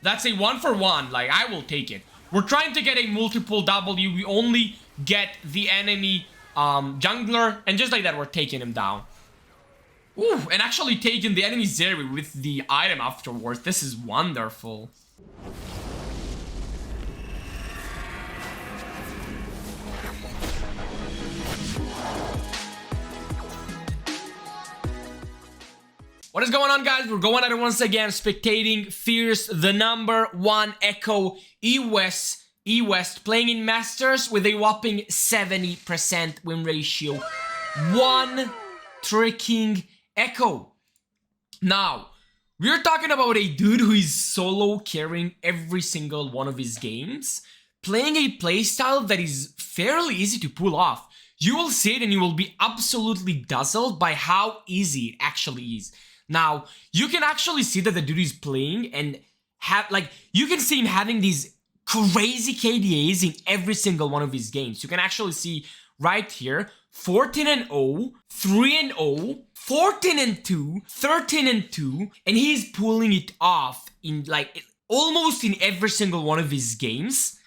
That's a 1-for-1. Like, I will take it. We're trying to get a multiple W. We only get the enemy jungler. And just like that, we're taking him down. Ooh, and actually taking the enemy Zeri with the item afterwards. This is wonderful. What is going on, guys? We're going at it once again, spectating Fierce, the #1 Ekko E-West, playing in Masters with a whopping 70% win ratio. One tricking Ekko. Now, we're talking about a dude who is solo carrying every single one of his games, playing a playstyle that is fairly easy to pull off. You will see it and you will be absolutely dazzled by how easy it actually is. Now, you can actually see that the dude is playing and you can see him having these crazy KDAs in every single one of his games. You can actually see right here, 14-0, 3-0, 14-2, 13-2, and he's pulling it off in almost in every single one of his games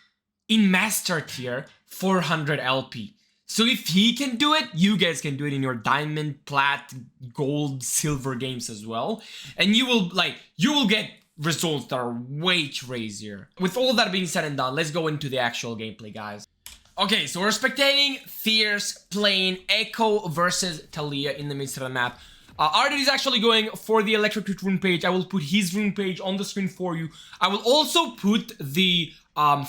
in Master Tier 400 LP. So if he can do it, you guys can do it in your diamond, plat, gold, silver games as well. And you will get results that are way crazier. With all that being said and done, let's go into the actual gameplay, guys. Okay, so we're spectating Fierce playing Ekko versus Taliyah in the midst of the map. Ardit is actually going for the Electric rune page. I will put his rune page on the screen for you. I will also put the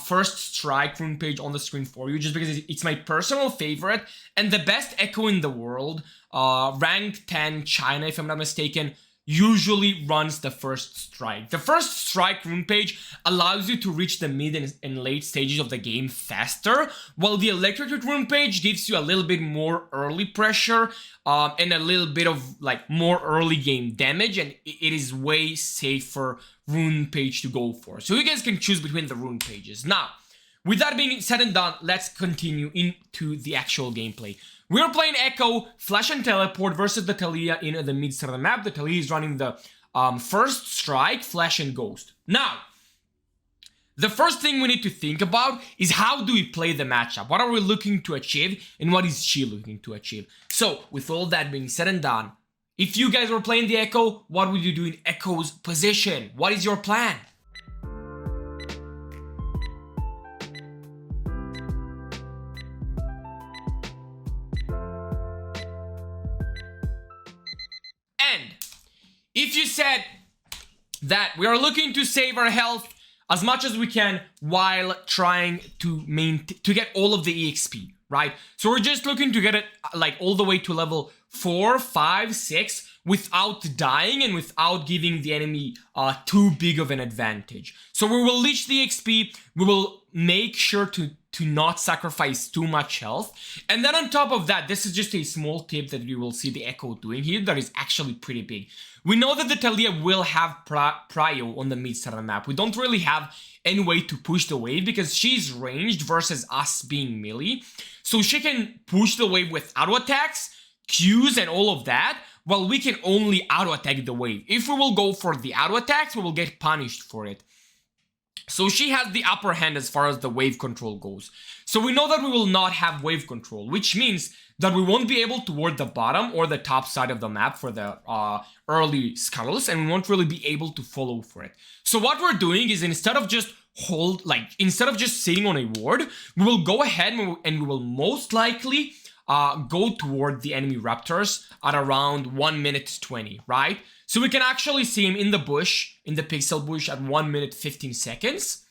First Strike rune page on the screen for you, just because it's my personal favorite and the best Ekko in the world. Rank 10 China, if I'm not mistaken, usually runs the First Strike. The First Strike rune page allows you to reach the mid and late stages of the game faster, while the Electric rune page gives you a little bit more early pressure and a little bit of more early game damage, and it is way safer rune page to go for. So you guys can choose between the rune pages. Now, with that being said and done, let's continue into the actual gameplay. We're playing Ekko, Flash and Teleport versus the Taliyah in the mid center of the map. The Taliyah is running the First Strike, Flash and Ghost. Now, the first thing we need to think about is how do we play the matchup? What are we looking to achieve and what is she looking to achieve? So, with all that being said and done, if you guys were playing the Ekko, what would you do in Ekko's position? What is your plan? And if you said that we are looking to save our health as much as we can while trying to get all of the EXP, right? So we're just looking to get it all the way to level 4, 5, 6 without dying and without giving the enemy too big of an advantage. So we will leech the XP, we will make sure to not sacrifice too much health. And then on top of that, this is just a small tip that you will see the Ekko doing here that is actually pretty big. We know that the Taliyah will have prio on the mid side of the map. We don't really have any way to push the wave because she's ranged versus us being melee. So she can push the wave with auto attacks, Qs and all of that, while we can only auto attack the wave. If we will go for the auto attacks, we will get punished for it. So she has the upper hand as far as the wave control goes. So we know that we will not have wave control, which means that we won't be able to ward the bottom or the top side of the map for the early scuttles, and we won't really be able to follow for it. So what we're doing is instead of just sitting on a ward, we will go ahead and we will most likely go toward the enemy raptors at around 1 minute 20, right? So we can actually see him in the bush, in the pixel bush at 1 minute 15 seconds,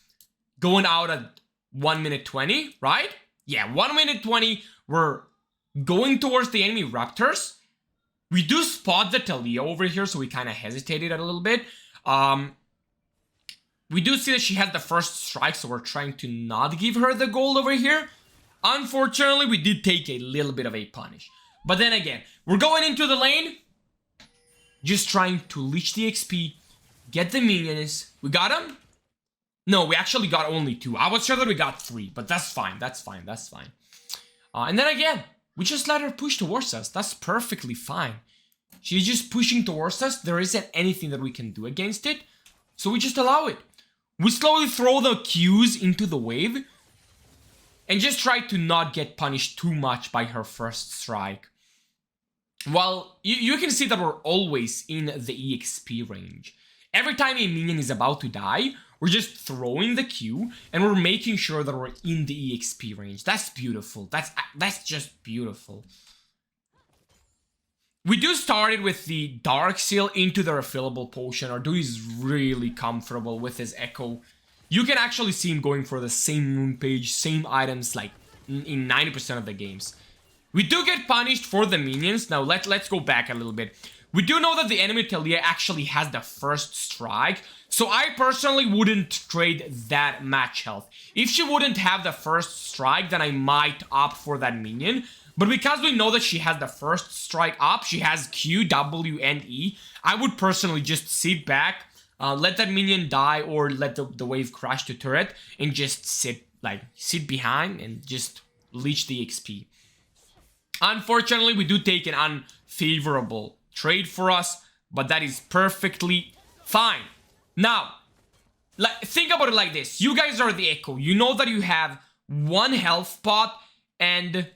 going out at 1 minute 20, right? Yeah, 1 minute 20, we're going towards the enemy raptors. We do spot the Taliyah over here, so we kind of hesitated a little bit. We do see that she has the First Strike, so we're trying to not give her the gold over here. Unfortunately, we did take a little bit of a punish. But then again, we're going into the lane, just trying to leech the XP, get the minions. We got him? No, we actually got only 2. I was sure that we got 3, but that's fine, that's fine, that's fine. And then again, we just let her push towards us. That's perfectly fine. She's just pushing towards us. There isn't anything that we can do against it, so we just allow it. We slowly throw the Qs into the wave and just try to not get punished too much by her first strike. Well, you can see that we're always in the EXP range. Every time a minion is about to die, we're just throwing the Q and we're making sure that we're in the EXP range. That's beautiful. That's just beautiful. We do start it with the Dark Seal into the refillable potion. Our dude is really comfortable with his Ekko. You can actually see him going for the same moon page, same items like in 90% of the games. We do get punished for the minions. Now let's go back a little bit. We do know that the enemy Talia actually has the first strike, so I personally wouldn't trade that match health. If she wouldn't have the first strike, then I might opt for that minion. But because we know that she has the first strike up, she has Q, W, and E, I would personally just sit back, let that minion die, or let the wave crash the turret, and just sit behind and just leech the XP. Unfortunately, we do take an unfavorable trade for us, but that is perfectly fine. Now, think about it like this. You guys are the Ekko. You know that you have 1 health pot, and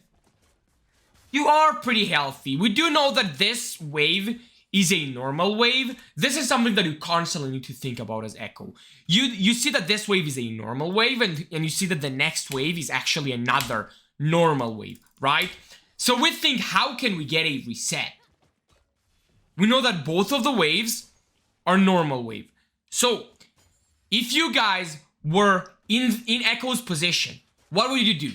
you are pretty healthy. We do know that this wave is a normal wave. This is something that you constantly need to think about as Ekko. You see that this wave is a normal wave, and you see that the next wave is actually another normal wave, right? So we think, how can we get a reset? We know that both of the waves are normal wave. So, if you guys were in Ekko's position, what would you do?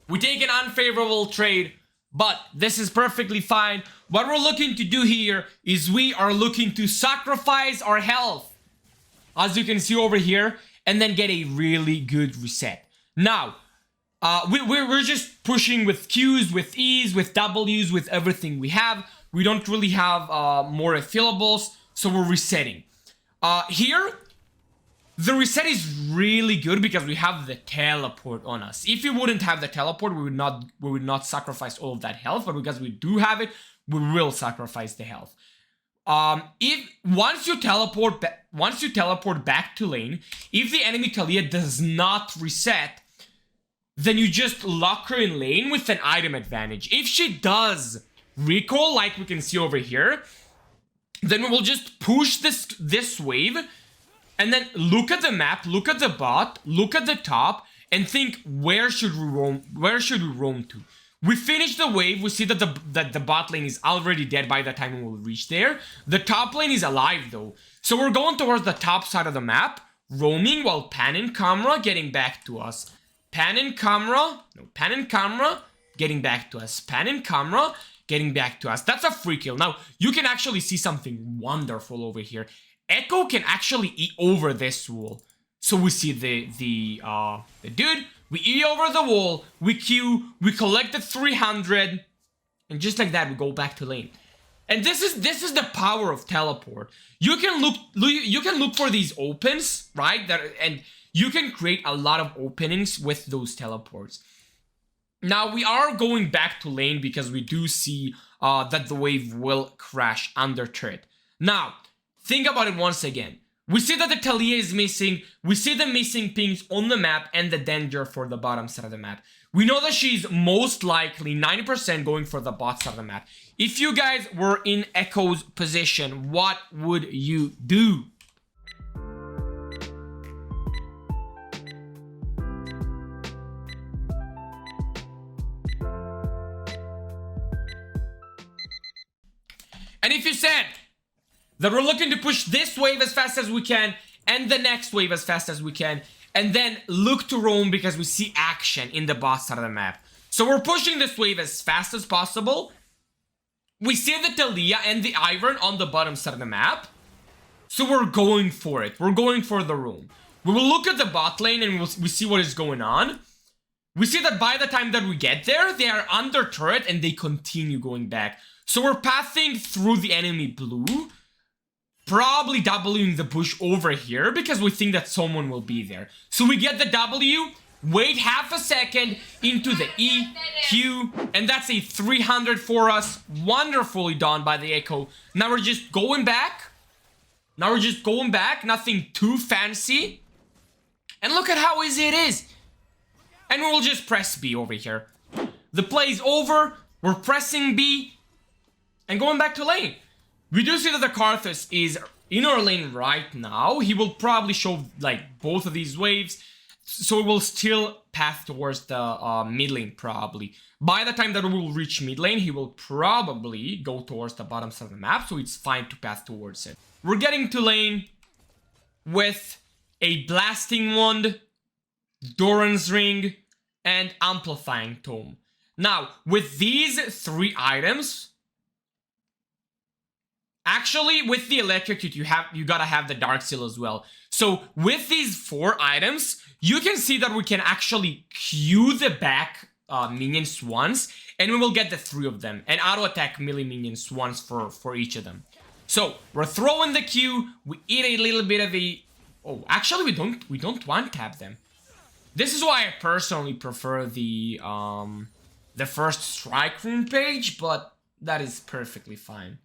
We take an unfavorable trade, but this is perfectly fine. What we're looking to do here is we are looking to sacrifice our health, as you can see over here, and then get a really good reset. Now, we're just pushing with Qs, with Es, with Ws, with everything we have. We don't really have more refillables, so we're resetting. Here, the reset is really good because we have the teleport on us. If we wouldn't have the teleport, we would not sacrifice all of that health, but because we do have it, we will sacrifice the health. Once you teleport back to lane, if the enemy Talia does not reset, then you just lock her in lane with an item advantage. If she does recall, like we can see over here, then we will just push this wave, and then look at the map, look at the bot, look at the top, and think, where should we roam? Where should we roam to? We finish the wave. We see that the bot lane is already dead by the time we will reach there. The top lane is alive though, so we're going towards the top side of the map, roaming while Pan and Camera getting back to us. Pan and Camera, getting back to us. Pan and Camera getting back to us. That's a free kill. Now you can actually see something wonderful over here. Ekko can actually E over this wall. So we see the dude, we E over the wall, we Q, we collect the 300, and just like that we go back to lane. And this is the power of teleport. You can look for these opens, right? And you can create a lot of openings with those teleports. Now we are going back to lane because we do see that the wave will crash under turret. Now, think about it once again. We see that the Talia is missing, we see the missing pings on the map and the danger for the bottom side of the map. We know that she's most likely 90% going for the bot side of the map. If you guys were in Ekko's position, what would you do? And if you said that we're looking to push this wave as fast as we can, and the next wave as fast as we can, and then look to roam because we see action in the bot side of the map. So we're pushing this wave as fast as possible. We see the Talia and the Ivern on the bottom side of the map. So we're going for it. We're going for the roam. We will look at the bot lane and we see what is going on. We see that by the time that we get there, they are under turret and they continue going back. So we're pathing through the enemy blue, probably Wing the bush over here because we think that someone will be there. So we get the W, wait half a second into the E, Q, and that's a 300 for us. Wonderfully done by the Ekko. Now we're just going back. Nothing too fancy. And look at how easy it is. And we'll just press B over here. The play's over. We're pressing B. And going back to lane. We do see that the Karthus is in our lane right now. He will probably show like both of these waves. So we will still path towards the mid lane probably. By the time that we will reach mid lane, he will probably go towards the bottom side of the map. So it's fine to path towards it. We're getting to lane with a Blasting Wand, Doran's Ring, and Amplifying Tome. Now, with these 3 items... Actually, with the Electrocute, you gotta have the Dark Seal as well. So, with these 4 items, you can see that we can actually Q the back minions once, and we will get the 3 of them, and auto-attack melee minions once for each of them. So, we're throwing the Q, we eat a little bit of a... Oh, actually, we don't one-tap them. This is why I personally prefer the first Strike Room page, but that is perfectly fine.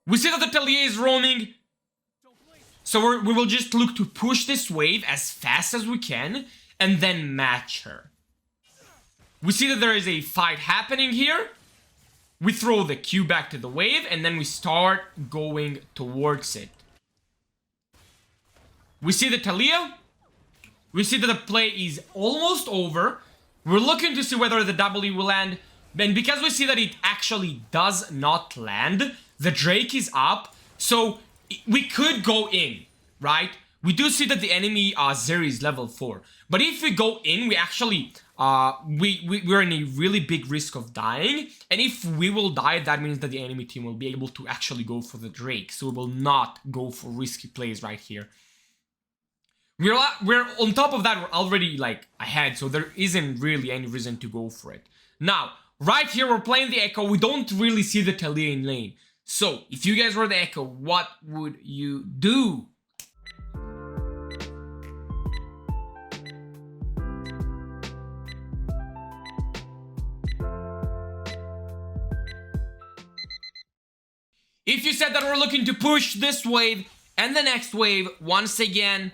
We see that the Talia is roaming, so we will just look to push this wave as fast as we can, and then match her. We see that there is a fight happening here. We throw the Q back to the wave, and then we start going towards it. We see the Talia. We see that the play is almost over. We're looking to see whether the W will land, and because we see that it actually does not land, the Drake is up, so we could go in, right? We do see that the enemy Zeri is level 4. But if we go in, we actually, we're in a really big risk of dying. And if we will die, that means that the enemy team will be able to actually go for the Drake. So we will not go for risky plays right here. We're on top of that, we're already like ahead, so there isn't really any reason to go for it. Now, right here, we're playing the Ekko. We don't really see the Talia in lane. So, if you guys were the Ekko, what would you do? If you said that we're looking to push this wave and the next wave once again,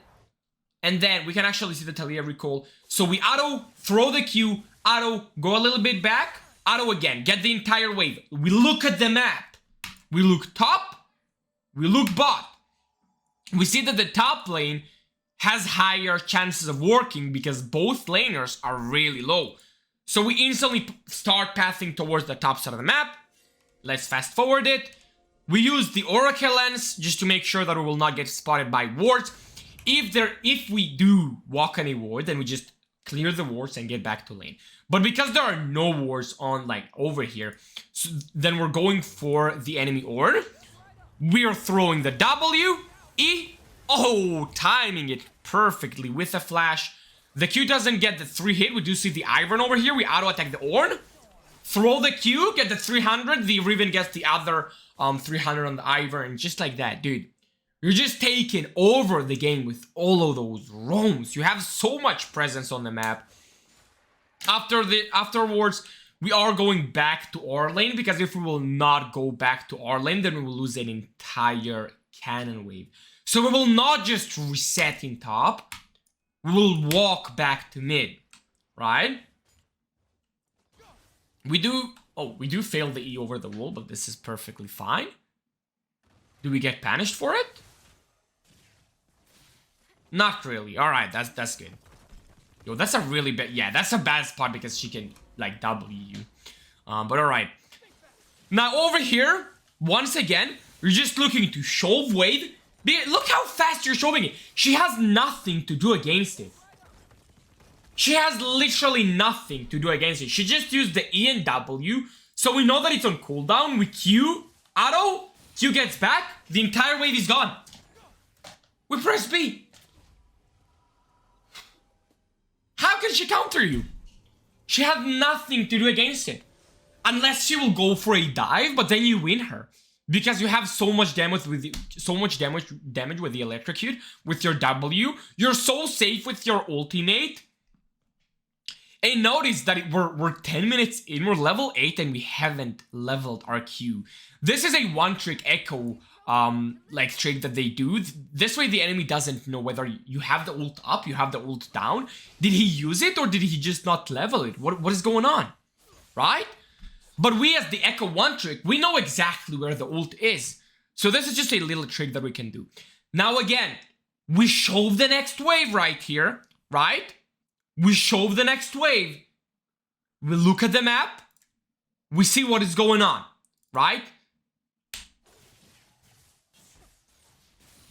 and then we can actually see the Talia recall. So we auto, throw the Q, auto, go a little bit back, auto again, get the entire wave. We look at the map. We look top, we look bot. We see that the top lane has higher chances of working because both laners are really low. So we instantly start pathing towards the top side of the map. Let's fast forward it. We use the Oracle lens just to make sure that we will not get spotted by wards. If we do walk on a ward, then we just clear the wards and get back to lane. But because there are no wards on like over here, so then we're going for the enemy Ord. We are throwing the W, E, oh, timing it perfectly with a flash. The Q doesn't get the 3 hit. We do see the Ivern over here. We auto attack the Ord. Throw the Q, get the 300. The Riven gets the other 300 on the Ivern. Just like that, dude. You're just taking over the game with all of those roams. You have so much presence on the map. Afterwards, we are going back to our lane, because if we will not go back to our lane, then we will lose an entire cannon wave. So we will not just reset in top, we will walk back to mid, right? We do fail the E over the wall, but this is perfectly fine. Do we get punished for it? Not really. Alright, that's good. Yo, that's a really bad... Yeah, that's a bad spot because she can, like, W you. But alright. Now, over here, once again, you're just looking to shove wave. Look how fast you're shoving it. She has nothing to do against it. She has literally nothing to do against it. She just used the E and W. So we know that it's on cooldown. We Q, auto, Q gets back. The entire wave is gone. We press B. How can she counter you? She had nothing to do against it. Unless she will go for a dive, but then you win her. because you have so much damage with damage with the electrocute with your W. You're so safe with your ultimate. And notice that we're 10 minutes in, we're level 8 and we haven't leveled our Q. This is a one-trick Ekko like trick that they do. This way the enemy doesn't know whether you have the ult up, you have the ult down. Did he use it or did he just not level it? What is going on? Right? But we as the Ekko one trick, we know exactly where the ult is. So this is just a little trick that we can do. Now again, we shove the next wave right here, right? We shove the next wave. We look at the map. We see what is going on, right?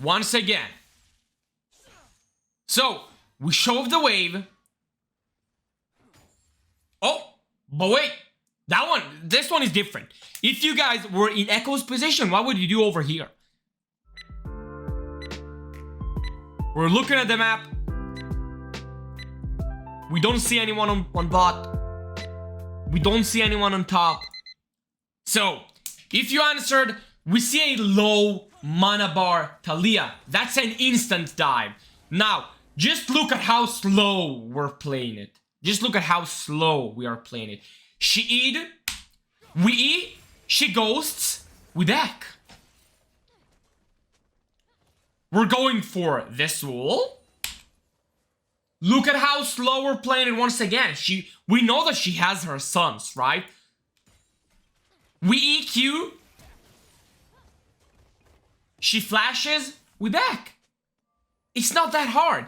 Once again. So, we shove the wave. Oh, but wait. This one is different. If you guys were in Ekko's position, what would you do over here? We're looking at the map. We don't see anyone on bot. We don't see anyone on top. So, if you answered, we see a low mana bar Talia. That's an instant dive. Now, just look at how slow we're playing it. Just look at how slow we are playing it. She eat, we eat, she ghosts, we back. We're going for this wall. Look at how slow we're playing it once again. We know that she has her sons, right? We EQ. She flashes, we back. It's not that hard.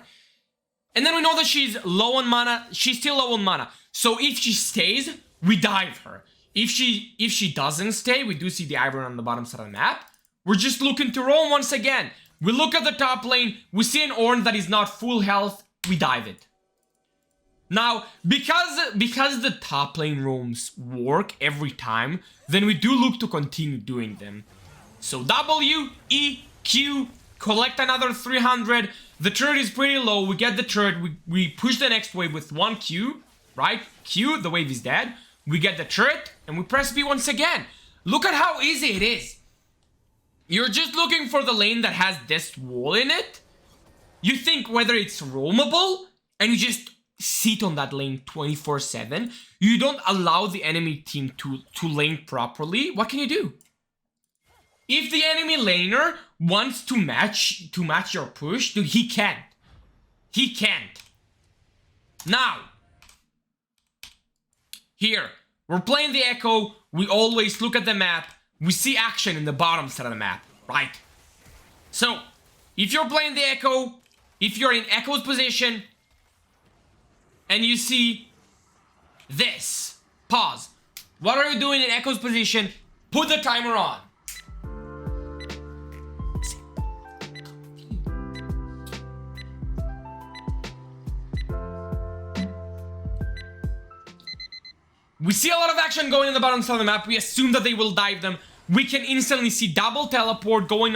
And then we know that she's low on mana. She's still low on mana. So if she stays, we dive her. If she doesn't stay, we do see the Iron on the bottom side of the map. We're just looking to roam once again. We look at the top lane. We see an Ornn that is not full health. We dive it. Now, because the top lane roams work every time, then we do look to continue doing them. So W, E, Q, collect another 300. The turret is pretty low. We get the turret. We push the next wave with 1 Q, right? Q, the wave is dead. We get the turret, and we press B once again. Look at how easy it is. You're just looking for the lane that has this wall in it. You think whether it's roamable, and you just sit on that lane 24/7. You don't allow the enemy team to lane properly. What can you do? If the enemy laner wants to match your push, dude, he can't. He can't. Now, here, we're playing the Ekko. We always look at the map. We see action in the bottom side of the map, right? So, if you're playing the Ekko, if you're in Ekko's position, and you see this, pause. What are you doing in Ekko's position? Put the timer on. We see a lot of action going in the bottom side of the map. We assume that they will dive them. We can instantly see double teleport going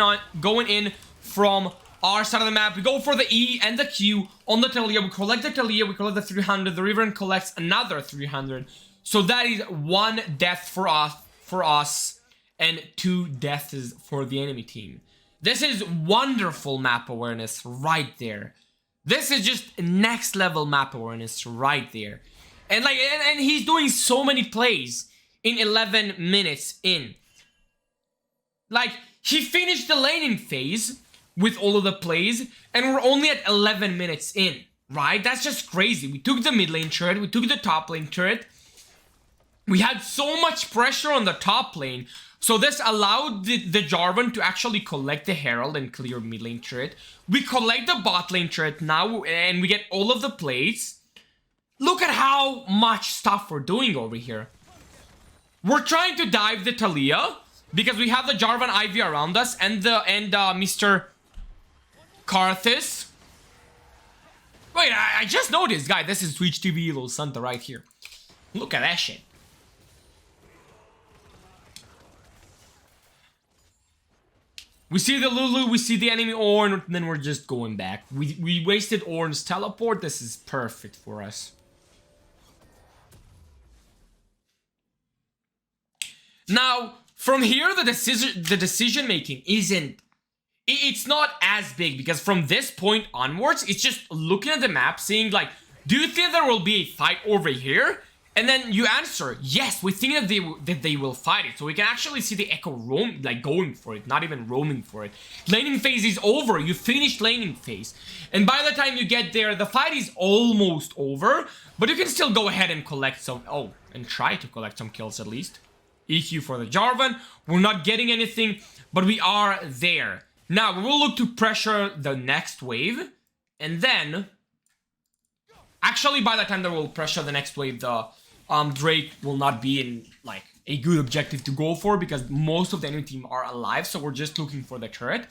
in from our side of the map. We go for the E and the Q on the Talia. We collect the Talia. We collect the 300. The River collects another 300. So that is 1 death for us and 2 deaths for the enemy team. This is wonderful map awareness right there. This is just next level map awareness right there. And and he's doing so many plays in 11 minutes in. Like, he finished the laning phase with all of the plays, and we're only at 11 minutes in, right? That's just crazy. We took the mid lane turret, we took the top lane turret. We had so much pressure on the top lane, so this allowed the Jarvan to actually collect the Herald and clear mid lane turret. We collect the bot lane turret now, and we get all of the plays. Look at how much stuff we're doing over here. We're trying to dive the Talia because we have the Jarvan Ivy around us and Mr. Karthus. Wait, I just noticed, guy. This is Twitch TV Little Santa right here. Look at that shit. We see the Lulu, we see the enemy Ornn, and then we're just going back. We wasted Ornn's teleport. This is perfect for us. Now, From here, the decision making isn't... It's not as big, because from this point onwards, it's just looking at the map, saying like, do you think there will be a fight over here? And then you answer, yes, we think that they will fight it. So we can actually see the Ekko going for it, not even roaming for it. Laning phase is over. You finished laning phase. And by the time you get there, the fight is almost over. But you can still go ahead and collect some... Oh, and try to collect some kills at least. EQ for the Jarvan. We're not getting anything, but we are there. Now, we will look to pressure the next wave. And then... Actually, by the time that we'll pressure the next wave, the... Drake will not be in, like, a good objective to go for, because most of the enemy team are alive, so we're just looking for the turret.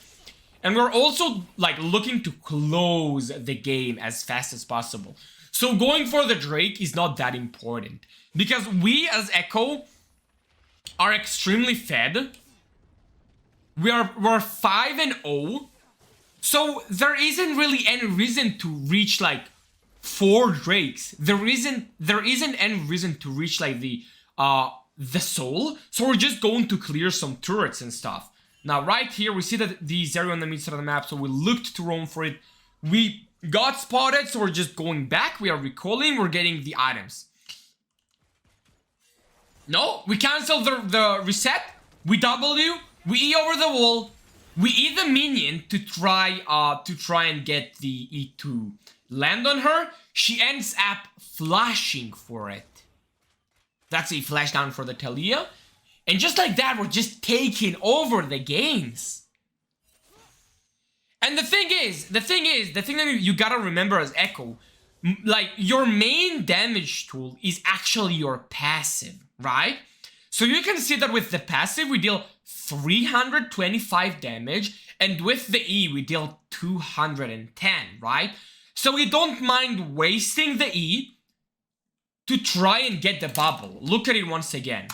And we're also, like, looking to close the game as fast as possible. So going for the Drake is not that important, because we, as Ekko, are extremely fed. We're 5-0, so there isn't really any reason to reach, like, 4 Drakes. There isn't any reason to reach like the soul, so we're just going to clear some turrets and stuff. Now right here we see that the Zeri on the mid side of the map, so we looked to roam for it. We got spotted, so we're just going back. We are recalling, we're getting the items. No, we cancel the reset. We W, we E over the wall, we E the minion to try and get the E2 land on her. She ends up flashing for it. That's a flash down for the Talia. And just like that, we're just taking over the games. And the thing that you gotta remember as Ekko, like, your main damage tool is actually your passive, right? So you can see that with the passive, we deal 325 damage, and with the E, we deal 210, right? So we don't mind wasting the E to try and get the bubble. Look at it once again.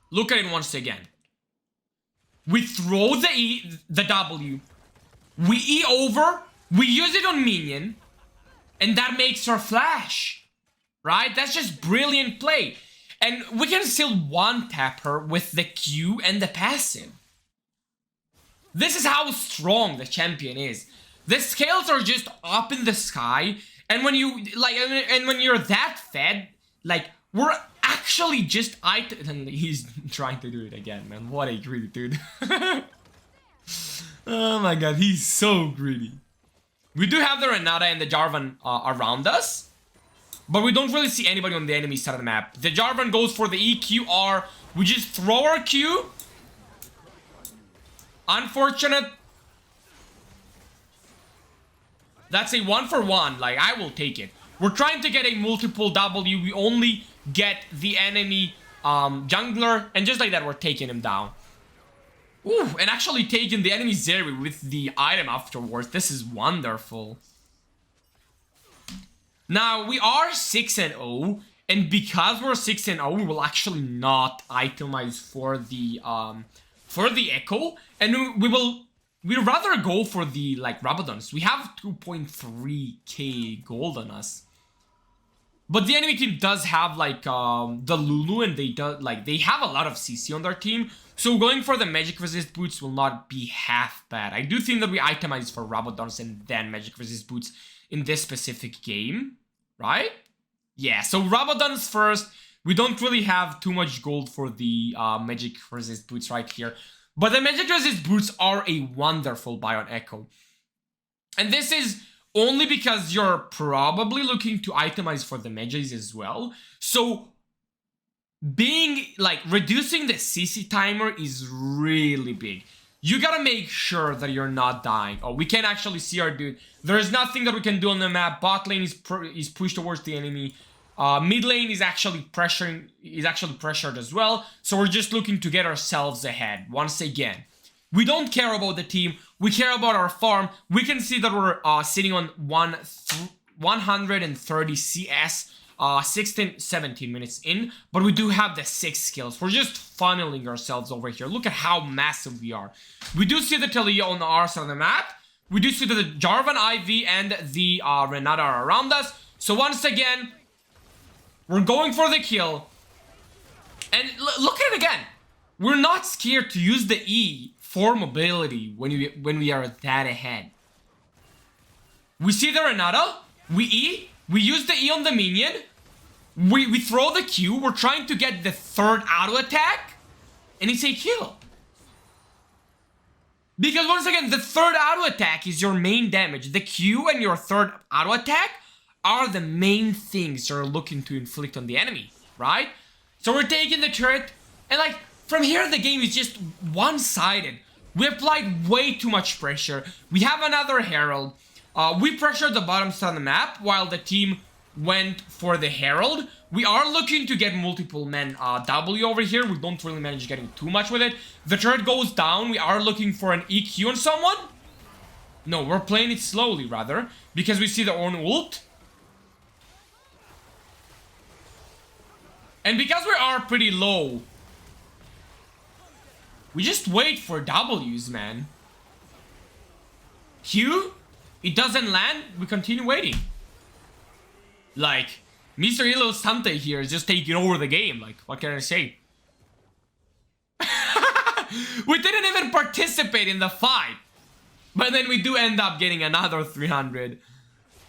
Look at it once again. We throw the E, the W. We E over. We use it on minion. And that makes her flash. Right? That's just brilliant play. And we can still one-tap her with the Q and the passive. This is how strong the champion is. The scales are just up in the sky, and when you like, and when you're that fed, like, we're actually just and he's trying to do it again, man. What a greedy dude. Oh my god, he's so greedy. We do have the Renata and the Jarvan around us, but we don't really see anybody on the enemy side of the map. The Jarvan goes for the EQR. We just throw our Q. Unfortunate. That's a 1-for-1, like, I will take it. We're trying to get a multiple W. We only get the enemy jungler, and just like that, we're taking him down. Ooh, and actually taking the enemy Zeri with the item afterwards. This is wonderful. Now, we are 6-0, and because we're 6-0, we will actually not itemize for the Ekko, and we'd rather go for the, like, Rabadons. We have 2.3k gold on us. But the enemy team does have, like, the Lulu, and they have a lot of CC on their team. So going for the magic resist boots will not be half bad. I do think that we itemize for Rabadons and then magic resist boots in this specific game, right? Yeah, so Rabadons first. We don't really have too much gold for the magic resist boots right here. But the magic resist boots are a wonderful buy on Ekko. And this is only because you're probably looking to itemize for the magics as well. So being, like, reducing the CC timer is really big. You gotta make sure that you're not dying. Oh, we can actually see our dude. There's nothing that we can do on the map. Bot lane is pushed towards the enemy. Mid lane is actually pressured as well. So we're just looking to get ourselves ahead once again. We don't care about the team. We care about our farm. We can see that we're sitting on 130 CS, 16, 17 minutes in. But we do have the 6 skills. We're just funneling ourselves over here. Look at how massive we are. We do see the Talia on our side of the map. We do see that the Jarvan, IV, and the Renata are around us. So once again, we're going for the kill. And look at it again. we're not scared to use the E for mobility when we are that ahead. We see the Renata, we E, we use the E on the minion, we throw the Q, we're trying to get the third auto attack, and it's a kill. Because once again, the third auto attack is your main damage. The Q and your third auto attack are the main things you're looking to inflict on the enemy, right? So we're taking the turret, and like, from here the game is just one-sided. We applied way too much pressure. We have another Herald. We pressured the bottom side of the map while the team went for the Herald. We are looking to get multiple men W over here. We don't really manage getting too much with it. The turret goes down. We are looking for an EQ on someone. No, we're playing it slowly rather, because we see the Ornn ult. And because we are pretty low, we just wait for W's, man. Q, it doesn't land, we continue waiting. Like, Mr. Ilo Sante here is just taking over the game. Like, what can I say? We didn't even participate in the fight. But then we do end up getting another 300.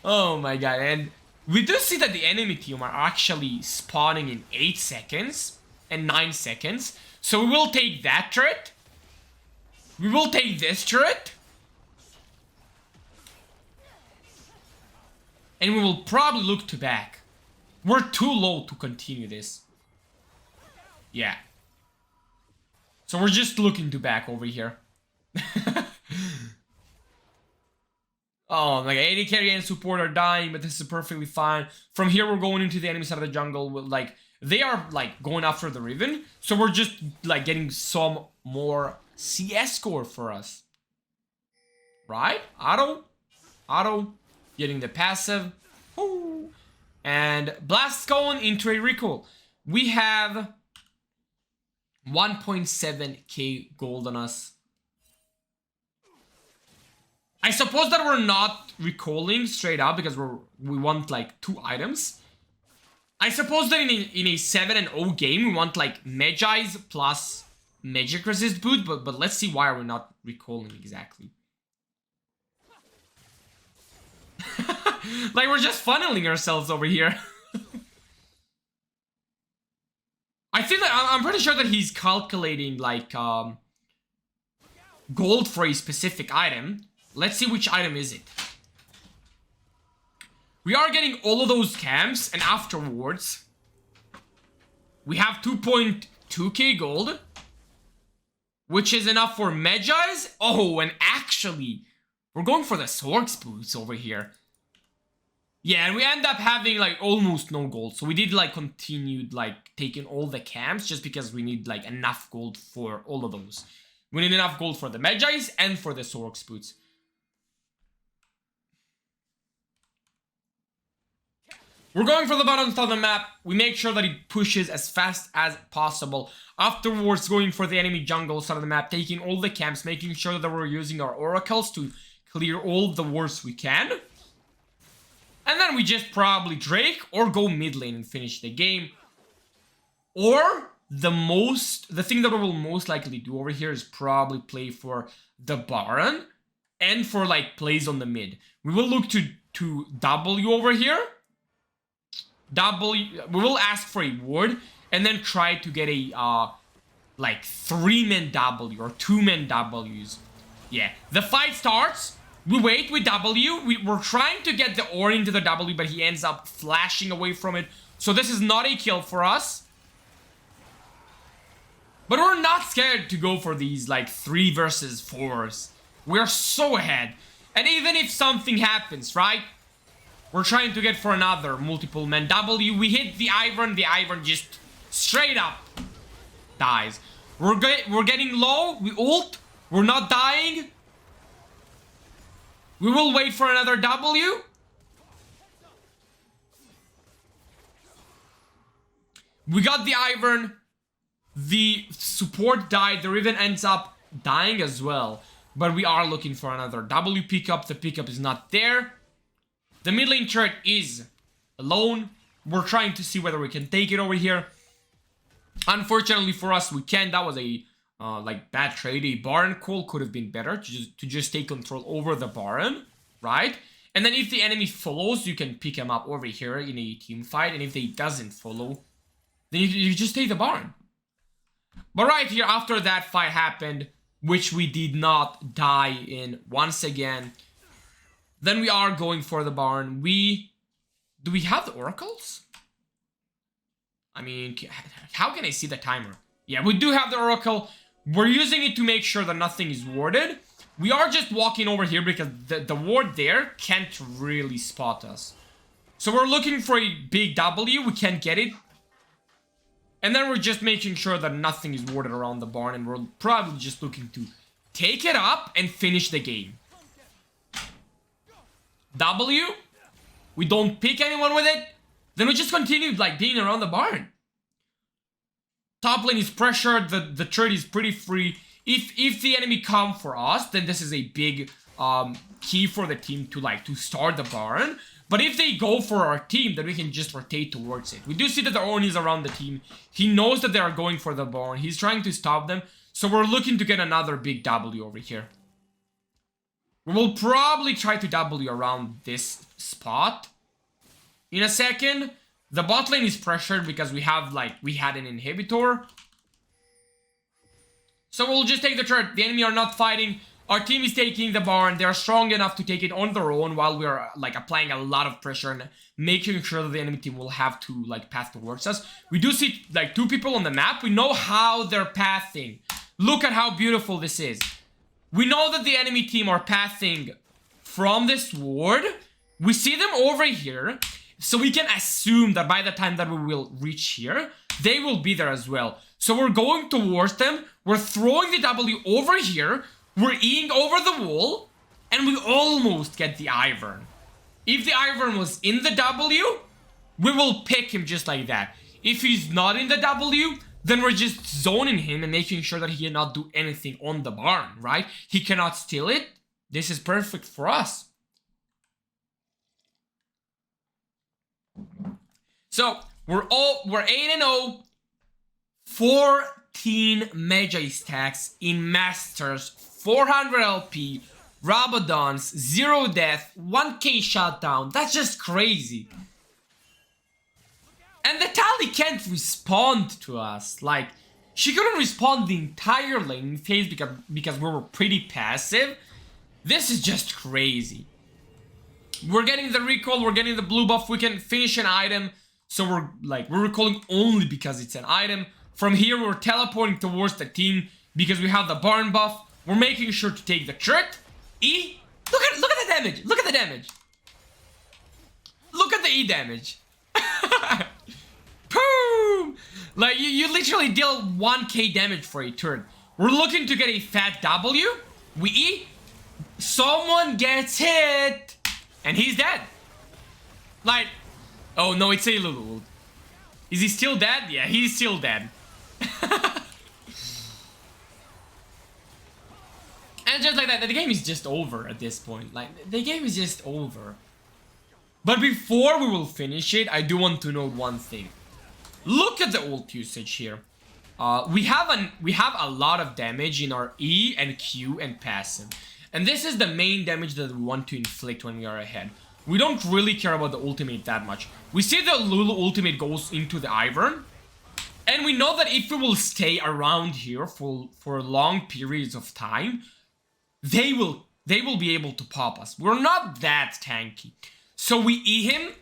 Oh my god. And we do see that the enemy team are actually spawning in 8 seconds and 9 seconds. So we will take that turret. We will take this turret. And we will probably look to back. We're too low to continue this. Yeah. So we're just looking to back over here. Oh, like AD carry and support are dying, but this is perfectly fine. From here, we're going into the enemy side of the jungle. With, like, they are like going after the Riven. So we're just like getting some more CS score for us. Right? Auto. Getting the passive. Ooh. And Blast going into a recall. We have 1.7k gold on us. I suppose that we're not recalling straight up because we want like 2 items. I suppose that in a 7-0 game we want like Magi's plus Magic Resist boot, but let's see why we're not recalling exactly. Like, we're just funneling ourselves over here. I think that I'm pretty sure that he's calculating like gold for a specific item. Let's see which item is it. We are getting all of those camps, and afterwards we have 2.2k gold, which is enough for Magi's. Oh, and actually we're going for the Sorks boots over here. Yeah, and we end up having like almost no gold. So we did like continued like taking all the camps just because we need like enough gold for all of those. We need enough gold for the Magi's and for the Sorks boots. We're going for the bottom of the map. We make sure that it pushes as fast as possible. Afterwards, going for the enemy jungle side of the map, taking all the camps, making sure that we're using our oracles to clear all the wards we can. And then we just probably Drake or go mid lane and finish the game. Or the thing that we will most likely do over here is probably play for the Baron and for like plays on the mid. We will look to W over here. We will ask for a ward and then try to get a like 3-man W or 2-man Ws. Yeah, the fight starts. We wait with W. We're trying to get the Ornn into the W, but he ends up flashing away from it. So this is not a kill for us. But we're not scared to go for these like 3 versus 4s. We're so ahead. And even if something happens, right? We're trying to get for another multiple man W. We hit the Ivern just straight up dies. We're getting low. We ult. We're not dying. We will wait for another W. We got the Ivern. The support died. The Riven ends up dying as well. But we are looking for another W pickup. The pickup is not there. The mid lane turret is alone. We're trying to see whether we can take it over here. Unfortunately for us, we can't. That was a like bad trade. A Baron call could have been better to just take control over the Baron, right? And then if the enemy follows, you can pick him up over here in a team fight. And if they doesn't follow, then you just take the Baron. But right here, after that fight happened, which we did not die in once again, then we are going for the Baron. Do we have the oracles? I mean, how can I see the timer? Yeah, we do have the oracle. We're using it to make sure that nothing is warded. We are just walking over here because the ward there can't really spot us. So we're looking for a big W. We can't get it. And then we're just making sure that nothing is warded around the barn. And we're probably just looking to take it up and finish the game. W. We don't pick anyone with it. Then we just continue like being around the barn. Top lane is pressured. The trade is pretty free. If the enemy come for us, then this is a big key for the team to start the barn. But if they go for our team, then we can just rotate towards it. We do see that the Ornn is around the team. He knows that they are going for the barn. He's trying to stop them. So we're looking to get another big W over here. We will probably try to W around this spot in a second. The bot lane is pressured because we had an inhibitor. So we'll just take the turret. The enemy are not fighting. Our team is taking the barn. They're strong enough to take it on their own while we're applying a lot of pressure and making sure that the enemy team will have to path towards us. We do see 2 people on the map. We know how they're pathing. Look at how beautiful this is. We know that the enemy team are pathing from this ward. We see them over here. So we can assume that by the time that we will reach here, they will be there as well. So we're going towards them. We're throwing the W over here. We're Eing over the wall. And we almost get the Ivern. If the Ivern was in the W, we will pick him just like that. If he's not in the W, then we're just zoning him and making sure that he cannot do anything on the barn, right? He cannot steal it. This is perfect for us. So, we're 8-0, 14 Magi stacks in Masters, 400 LP, Rabadons, 0 death, 1k shutdown. That's just crazy. And the Tally can't respond to us. She couldn't respond the entire lane phase because we were pretty passive. This is just crazy. We're getting the recall, we're getting the blue buff, we can finish an item. So we're recalling only because it's an item. From here, we're teleporting towards the team because we have the barn buff. We're making sure to take the turret. E. Look at the damage. Look at the damage. Look at the E damage. Boom! You literally deal 1k damage for a turret. We're looking to get a fat W. We E. Someone gets hit. And he's dead. Oh no, it's a Lulu. Is he still dead? Yeah, he's still dead. And just like that, the game is just over at this point. The game is just over. But before we will finish it, I do want to note one thing. Look at the ult usage here. We have a lot of damage in our E and Q and passive. And this is the main damage that we want to inflict when we are ahead. We don't really care about the ultimate that much. We see the Lulu ultimate goes into the Ivern. And we know that if we will stay around here for long periods of time, they will be able to pop us. We're not that tanky. So we E him,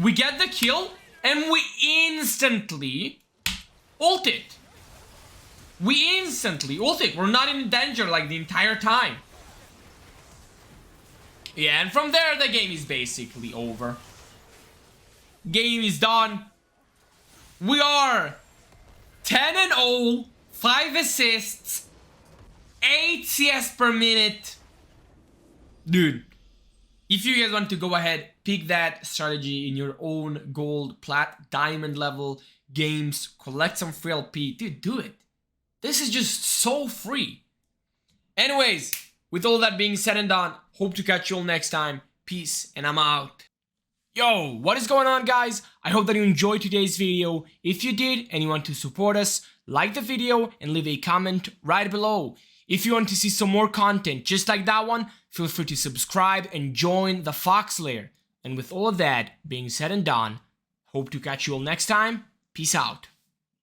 we get the kill, and we instantly ult it. We instantly ult it. We're not in danger the entire time. Yeah, and from there, the game is basically over. Game is done. We are 10-0, 5 assists, 8 CS per minute. Dude, if you guys want to go ahead, pick that strategy in your own gold, plat, diamond level games, collect some free LP. Dude, do it. This is just so free. Anyways, with all that being said and done, hope to catch you all next time. Peace, and I'm out. Yo, what is going on, guys? I hope that you enjoyed today's video. If you did and you want to support us, like the video and leave a comment right below. If you want to see some more content just like that one, feel free to subscribe and join the Fox lair. And with all of that being said and done, hope to catch you all next time. Peace out.